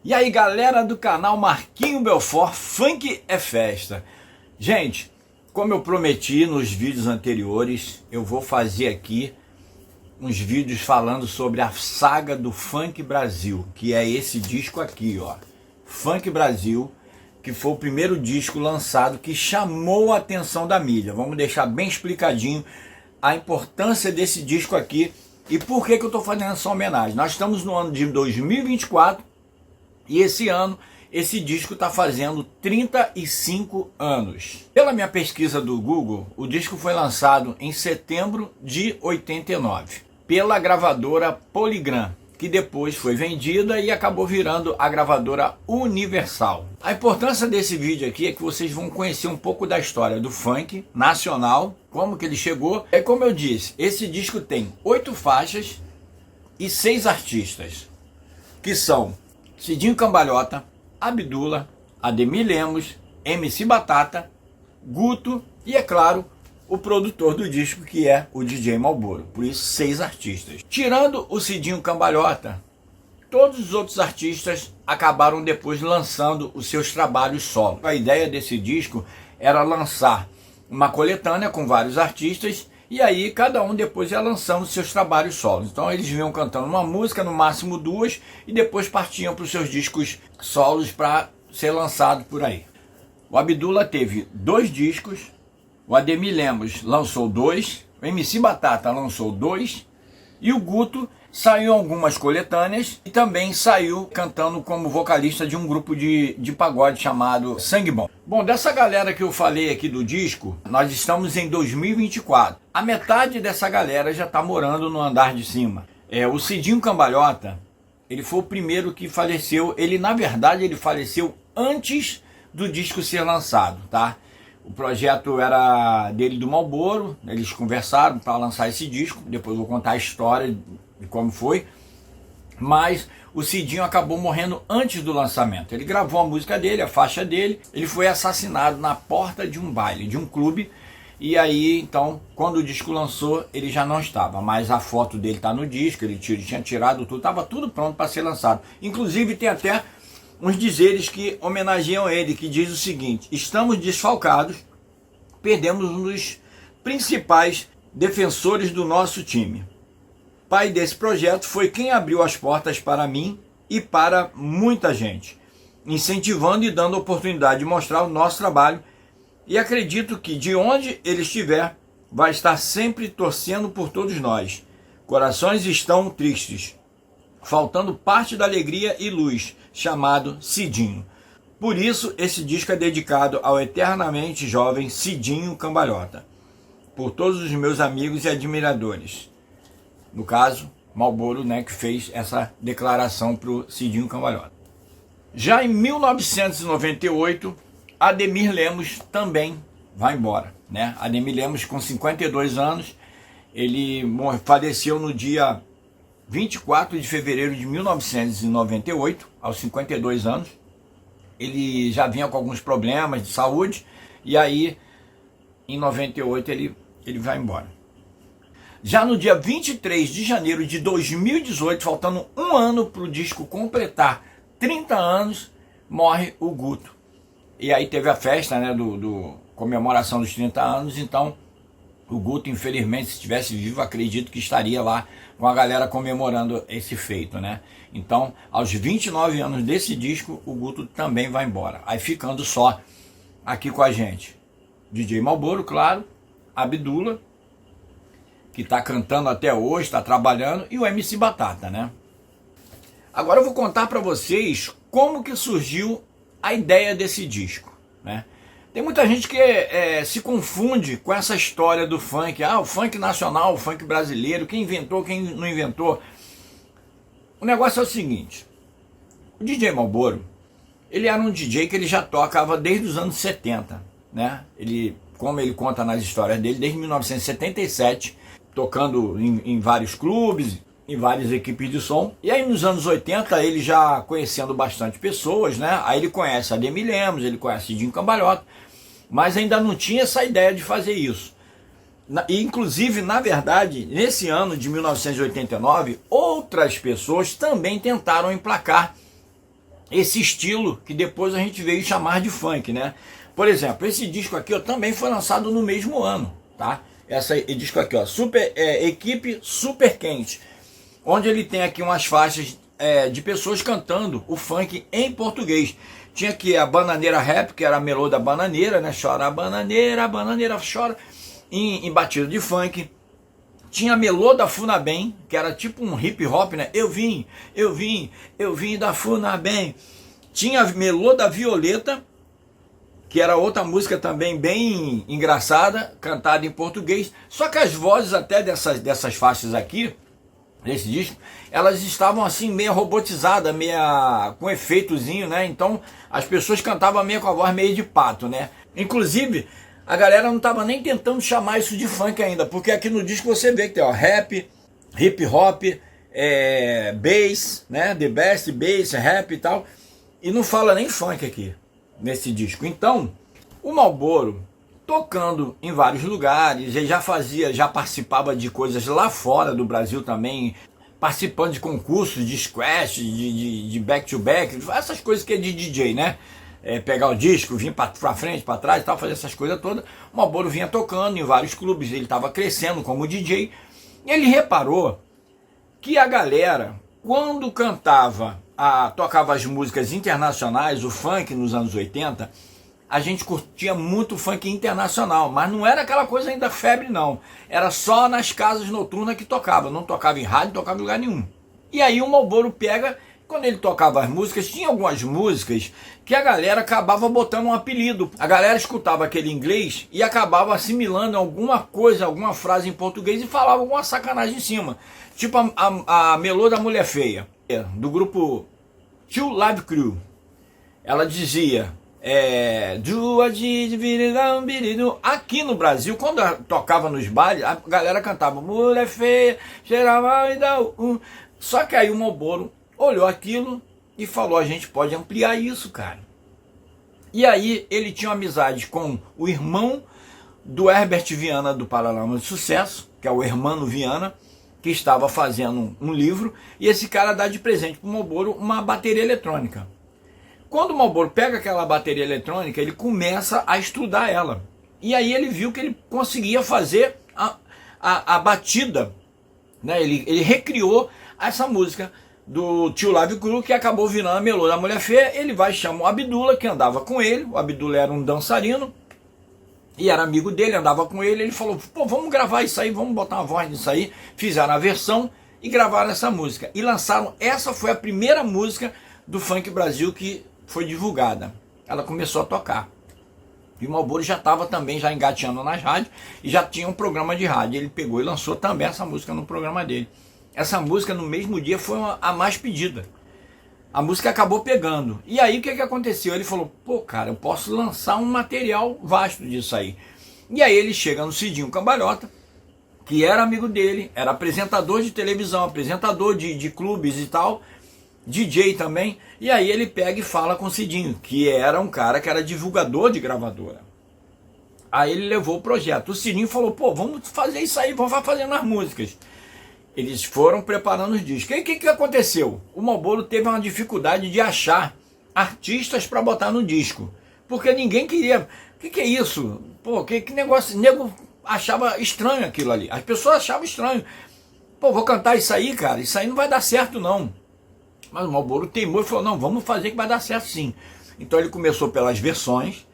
E aí galera do canal Marquinho Belfort, Funk é Festa. Gente, como eu prometi nos vídeos anteriores, eu vou fazer aqui uns vídeos falando sobre a saga do Funk Brasil, que é esse disco aqui, ó, Funk Brasil, que foi o primeiro disco lançado que chamou a atenção da mídia. Vamos deixar bem explicadinho a importância desse disco aqui e por que eu estou fazendo essa homenagem. Nós estamos no ano de 2024 e esse ano esse disco está fazendo 35 anos. Pela minha pesquisa do Google, o disco foi lançado em setembro de 89 pela gravadora Polygram, que depois foi vendida e acabou virando a gravadora Universal. A importância desse vídeo aqui é que vocês vão conhecer um pouco da história do funk nacional, como que ele chegou. É como eu disse, esse disco tem 8 faixas e 6 artistas, que são Cidinho Cambalhota, Abdula, Ademir Lemos, MC Batata, Guto e, é claro, o produtor do disco, que é o DJ Malboro. Por isso, 6 artistas. Tirando o Cidinho Cambalhota, todos os outros artistas acabaram depois lançando os seus trabalhos solo. A ideia desse disco era lançar uma coletânea com vários artistas e aí cada um depois ia lançando os seus trabalhos solos. Então eles vinham cantando uma música, no máximo 2, e depois partiam para os seus discos solos para ser lançado por aí. O Abdula teve 2 discos, o Ademir Lemos lançou 2, o MC Batata lançou 2 e o Guto saiu algumas coletâneas e também saiu cantando como vocalista de um grupo de pagode chamado Sangue Bom. Bom, dessa galera que eu falei aqui do disco, nós estamos em 2024. A metade dessa galera já está morando no andar de cima. O Cidinho Cambalhota, ele foi o primeiro que faleceu. Ele, na verdade, ele faleceu antes do disco ser lançado, tá? O projeto era dele e do Malboro, eles conversaram para lançar esse disco. Depois eu vou contar a história de como foi, mas o Cidinho acabou morrendo antes do lançamento. Ele gravou a música dele, a faixa dele, ele foi assassinado na porta de um baile, de um clube, e aí então quando o disco lançou ele já não estava, mas a foto dele está no disco, ele tinha tirado tudo, estava tudo pronto para ser lançado. Inclusive tem até uns dizeres que homenageiam ele, que diz o seguinte: estamos desfalcados, perdemos um dos principais defensores do nosso time. Pai desse projeto foi quem abriu as portas para mim e para muita gente, incentivando e dando oportunidade de mostrar o nosso trabalho, e acredito que de onde ele estiver, vai estar sempre torcendo por todos nós. Corações estão tristes, faltando parte da alegria e luz, chamado Cidinho. Por isso, esse disco é dedicado ao eternamente jovem Cidinho Cambalhota, por todos os meus amigos e admiradores. No caso, Malboro, né, que fez essa declaração para o Cidinho Cambalhota. Já em 1998, Ademir Lemos também vai embora, né? Ademir Lemos, com 52 anos, ele faleceu no dia 24 de fevereiro de 1998, aos 52 anos. Ele já vinha com alguns problemas de saúde, e aí, em 98, ele vai embora. Já no dia 23 de janeiro de 2018, faltando um ano para o disco completar 30 anos, morre o Guto. E aí teve a festa, né, do comemoração dos 30 anos, então o Guto, infelizmente, se estivesse vivo, acredito que estaria lá com a galera comemorando esse feito, né? Então, aos 29 anos desse disco, o Guto também vai embora. Aí ficando só aqui com a gente DJ Malboro, claro, Abdula, que está cantando até hoje, está trabalhando, e o MC Batata, né? Agora eu vou contar para vocês como que surgiu a ideia desse disco, né? Tem muita gente que se confunde com essa história do funk, o funk nacional, o funk brasileiro, quem inventou, quem não inventou. O negócio é o seguinte: o DJ Malboro, ele era um DJ que ele já tocava desde os anos 70, né? Ele, como ele conta nas histórias dele, desde 1977, tocando em vários clubes, em várias equipes de som. E aí nos anos 80, ele já conhecendo bastante pessoas, né? Aí ele conhece Ademir Lemos, ele conhece Cidinho Cambalhota, mas ainda não tinha essa ideia de fazer isso. E, inclusive, na verdade, nesse ano de 1989, outras pessoas também tentaram emplacar esse estilo que depois a gente veio chamar de funk, né? Por exemplo, esse disco aqui ó, também foi lançado no mesmo ano, tá? Esse disco aqui, ó, Equipe Super Quente, onde ele tem aqui umas faixas de pessoas cantando o funk em português. Tinha aqui a Bananeira Rap, que era a melô da bananeira, né? Chora a bananeira chora, em batida de funk. Tinha a melô da Funabem, que era tipo um hip hop, né? Eu vim da Funabem. Tinha a melô da Violeta, que era outra música também bem engraçada, cantada em português. Só que as vozes até dessas faixas aqui, desse disco, elas estavam assim meio robotizadas, meio com efeitozinho, né? Então as pessoas cantavam meio com a voz meio de pato, né? Inclusive a galera não estava nem tentando chamar isso de funk ainda, porque aqui no disco você vê que tem ó, rap, hip hop, bass, né? The best, bass, rap e tal, e não fala nem funk aqui nesse disco. Então o Marlboro, tocando em vários lugares, ele já participava de coisas lá fora do Brasil também, participando de concursos de squash, de back-to-back, essas coisas que é de DJ, né? Pegar o disco, vir pra frente, pra trás e tal, fazer essas coisas todas. O Marlboro vinha tocando em vários clubes, ele estava crescendo como DJ, e ele reparou que a galera, quando tocava as músicas internacionais, o funk nos anos 80, a gente curtia muito funk internacional, mas não era aquela coisa ainda febre não, era só nas casas noturnas que tocava, não tocava em rádio, não tocava em lugar nenhum. E aí o Marlboro pega, quando ele tocava as músicas, tinha algumas músicas que a galera acabava botando um apelido, a galera escutava aquele inglês e acabava assimilando alguma coisa, alguma frase em português e falava alguma sacanagem em cima, tipo a melô da Mulher Feia, do grupo Two Live Crew. Ela dizia aqui no Brasil, quando tocava nos bailes, a galera cantava Mulher Feia, cheirava e dá Só que aí o Marlboro olhou aquilo e falou, a gente pode ampliar isso, cara. E aí ele tinha uma amizade com o irmão do Herbert Viana do Paralamas de Sucesso, que é o Hermano Viana, que estava fazendo um livro, e esse cara dá de presente para o Marlboro uma bateria eletrônica. Quando o Marlboro pega aquela bateria eletrônica, ele começa a estudar ela. E aí ele viu que ele conseguia fazer a batida, né? Ele recriou essa música do Tio Live Crew, que acabou virando a melô da Mulher Feia. Ele vai chamar o Abdullah, que andava com ele. O Abdullah era um dançarino e era amigo dele, andava com ele. Ele falou, pô, vamos gravar isso aí, vamos botar uma voz nisso aí. Fizeram a versão e gravaram essa música. E lançaram, essa foi a primeira música do Funk Brasil que foi divulgada. Ela começou a tocar. E o Marlboro já estava também já engateando nas rádios e já tinha um programa de rádio. Ele pegou e lançou também essa música no programa dele. Essa música no mesmo dia foi a mais pedida. A música acabou pegando. E aí o que aconteceu? Ele falou, pô cara, eu posso lançar um material vasto disso aí. E aí ele chega no Cidinho Cambalhota, que era amigo dele, era apresentador de televisão, apresentador de clubes e tal, DJ também. E aí ele pega e fala com o Cidinho, que era um cara que era divulgador de gravadora. Aí ele levou o projeto. O Cidinho falou, pô, vamos fazer isso aí, vamos fazendo as músicas. Eles foram preparando os discos. E o que aconteceu? O Marlboro teve uma dificuldade de achar artistas para botar no disco. Porque ninguém queria. O que é isso? Pô, que negócio. O nego achava estranho aquilo ali. As pessoas achavam estranho. Pô, vou cantar isso aí, cara. Isso aí não vai dar certo, não. Mas o Marlboro teimou e falou, não, vamos fazer que vai dar certo sim. Então ele começou pelas versões.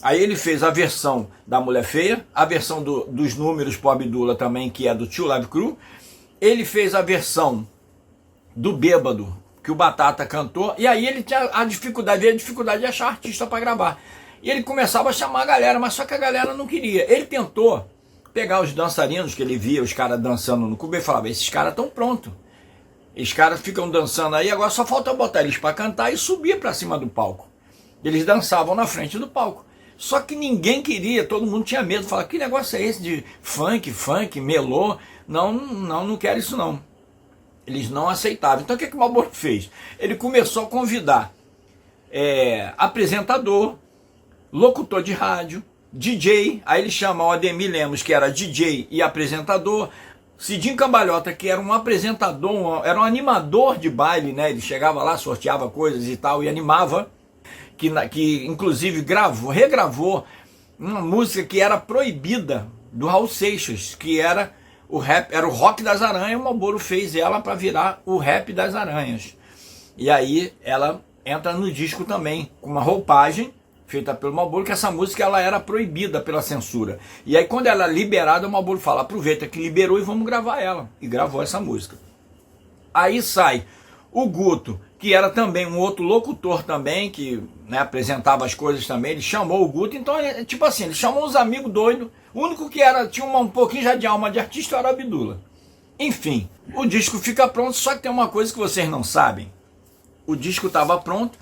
Aí ele fez a versão da Mulher Feia, a versão dos números pro Abdullah também, que é do Tio Live Crew. Ele fez a versão do Bêbado, que o Batata cantou, e aí ele tinha a dificuldade de achar artista para gravar. E ele começava a chamar a galera, mas só que a galera não queria. Ele tentou pegar os dançarinos, que ele via os caras dançando no clube, e falava, esses caras estão prontos. Esses caras ficam dançando aí, agora só falta botar eles para cantar e subir para cima do palco. Eles dançavam na frente do palco. Só que ninguém queria, todo mundo tinha medo, falava, que negócio é esse de funk, melô? Não quero isso não. Eles não aceitavam. Então o que o Marlboro fez? Ele começou a convidar apresentador, locutor de rádio, DJ, aí ele chama o Ademir Lemos, que era DJ e apresentador, Cidinho Cambalhota, que era um apresentador, era um animador de baile, né? Ele chegava lá, sorteava coisas e tal, e animava, que inclusive regravou uma música que era proibida do Raul Seixas, que era o rap, era o Rock das Aranhas. O Marlboro fez ela para virar o Rap das Aranhas. E aí ela entra no disco também, com uma roupagem feita pelo Marlboro, que essa música ela era proibida pela censura. E aí quando ela é liberada, o Marlboro fala, aproveita que liberou e vamos gravar ela. E gravou essa música. Aí sai o Guto, que era também um outro locutor também, que, né, apresentava as coisas também. Ele chamou o Guto, então tipo assim, ele chamou uns amigos doidos. O único que tinha um pouquinho já de alma de artista era o Abdula. Enfim, o disco fica pronto, só que tem uma coisa que vocês não sabem. O disco estava pronto,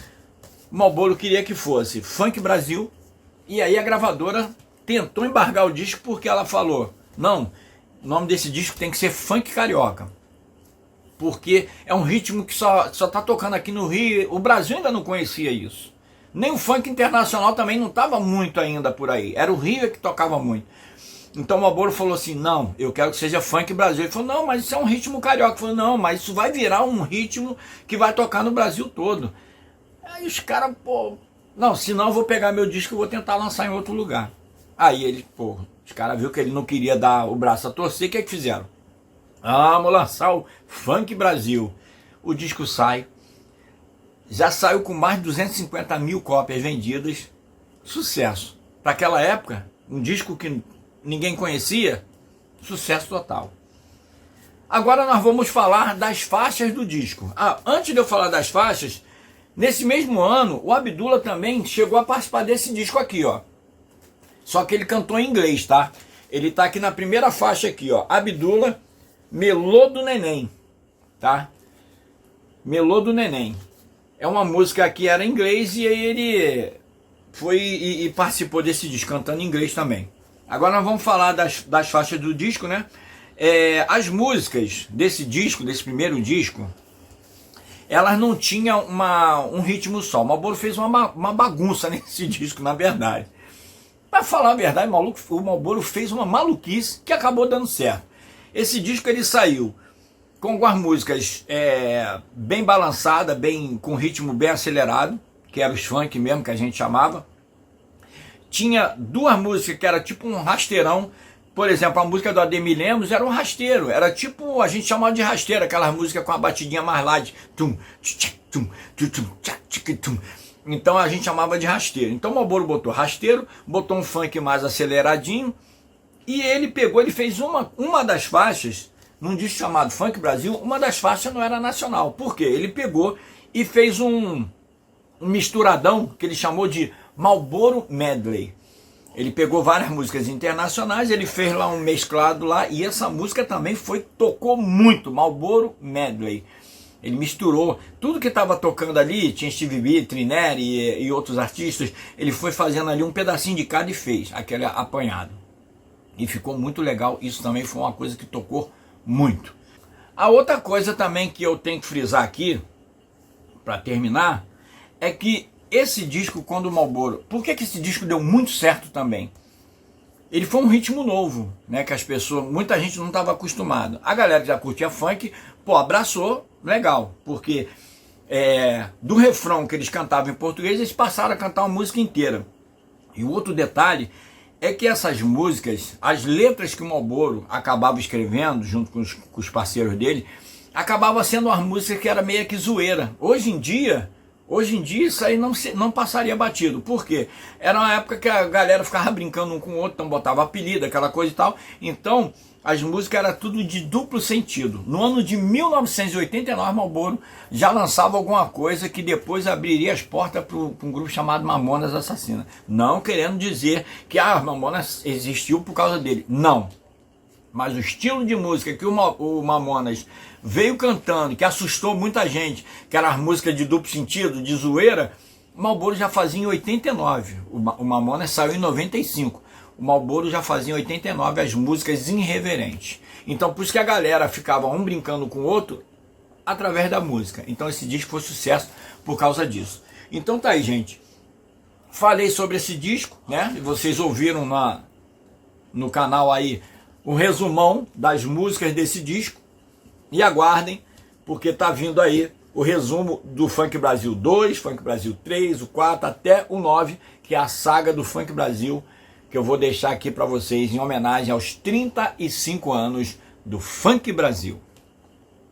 o Marlboro queria que fosse Funk Brasil, e aí a gravadora tentou embargar o disco porque ela falou, não, o nome desse disco tem que ser Funk Carioca, porque é um ritmo que só tá tocando aqui no Rio. O Brasil ainda não conhecia isso, nem o funk internacional também não estava muito ainda por aí, era o Rio que tocava muito. Então o Marlboro falou assim, não, eu quero que seja Funk Brasil. Ele falou, não, mas isso é um ritmo carioca. Ele falou, não, mas isso vai virar um ritmo que vai tocar no Brasil todo. Aí os caras, pô, não, senão eu vou pegar meu disco e vou tentar lançar em outro lugar. Aí ele, pô, os caras viram que ele não queria dar o braço a torcer, o que é que fizeram? Ah, vamos lançar o Funk Brasil. O disco sai, já saiu com mais de 250 mil cópias vendidas, sucesso. Para aquela época, um disco que ninguém conhecia, sucesso total. Agora nós vamos falar das faixas do disco. Antes de eu falar das faixas, nesse mesmo ano, o Abdula também chegou a participar desse disco aqui, ó. Só que ele cantou em inglês, tá? Ele tá aqui na primeira faixa aqui, ó. Abdula, Melô do Neném, tá? Melô do Neném. É uma música que era em inglês e aí ele foi e participou desse disco, cantando em inglês também. Agora nós vamos falar das faixas do disco, né? As músicas desse disco, desse primeiro disco, elas não tinham um ritmo só. O Marlboro fez uma bagunça nesse disco, na verdade. Para falar a verdade, o Marlboro fez uma maluquice que acabou dando certo. Esse disco ele saiu com algumas músicas bem balançadas, com ritmo bem acelerado, que era os funk mesmo que a gente chamava. Tinha duas músicas que era tipo um rasteirão. Por exemplo, a música do Ademir Lemos era um rasteiro. Era tipo, a gente chamava de rasteiro, aquelas músicas com a batidinha mais light. Então a gente chamava de rasteiro. Então o Marlboro botou rasteiro, botou um funk mais aceleradinho. E ele fez uma das faixas, num disco chamado Funk Brasil, uma das faixas não era nacional. Por quê? Ele pegou e fez um misturadão que ele chamou de Marlboro Medley. Ele pegou várias músicas internacionais, ele fez lá um mesclado lá, e essa música também tocou muito, Marlboro Medley. Ele misturou tudo que estava tocando ali, tinha Stevie B, Trineri e outros artistas, ele foi fazendo ali um pedacinho de cada e fez aquele apanhado. E ficou muito legal, isso também foi uma coisa que tocou muito. A outra coisa também que eu tenho que frisar aqui, para terminar, é que esse disco, quando o Marlboro... Por que esse disco deu muito certo também? Ele foi um ritmo novo, né? Que as pessoas... Muita gente não estava acostumada. A galera que já curtia funk, pô, abraçou, legal. Porque do refrão que eles cantavam em português, eles passaram a cantar uma música inteira. E o outro detalhe é que essas músicas, as letras que o Marlboro acabava escrevendo, junto com os parceiros dele, acabava sendo uma música que era meio que zoeira. Hoje em dia isso aí não passaria batido. Por quê? Era uma época que a galera ficava brincando um com o outro, então botava apelido, aquela coisa e tal. Então, as músicas eram tudo de duplo sentido. No ano de 1989, Marlboro já lançava alguma coisa que depois abriria as portas para um grupo chamado Mamonas Assassinas. Não querendo dizer que Mamonas existiu por causa dele. Não. Mas o estilo de música que o Mamonas veio cantando, que assustou muita gente, que era as músicas de duplo sentido, de zoeira, o Marlboro já fazia em 89. O Mamonas saiu em 95. O Marlboro já fazia em 89 as músicas irreverentes. Então por isso que a galera ficava um brincando com o outro através da música. Então esse disco foi sucesso por causa disso. Então tá aí, gente. Falei sobre esse disco, né? E vocês ouviram no canal aí um resumão das músicas desse disco. E aguardem, porque tá vindo aí o resumo do Funk Brasil 2, Funk Brasil 3, o 4 até o 9, que é a saga do Funk Brasil, que eu vou deixar aqui para vocês em homenagem aos 35 anos do Funk Brasil.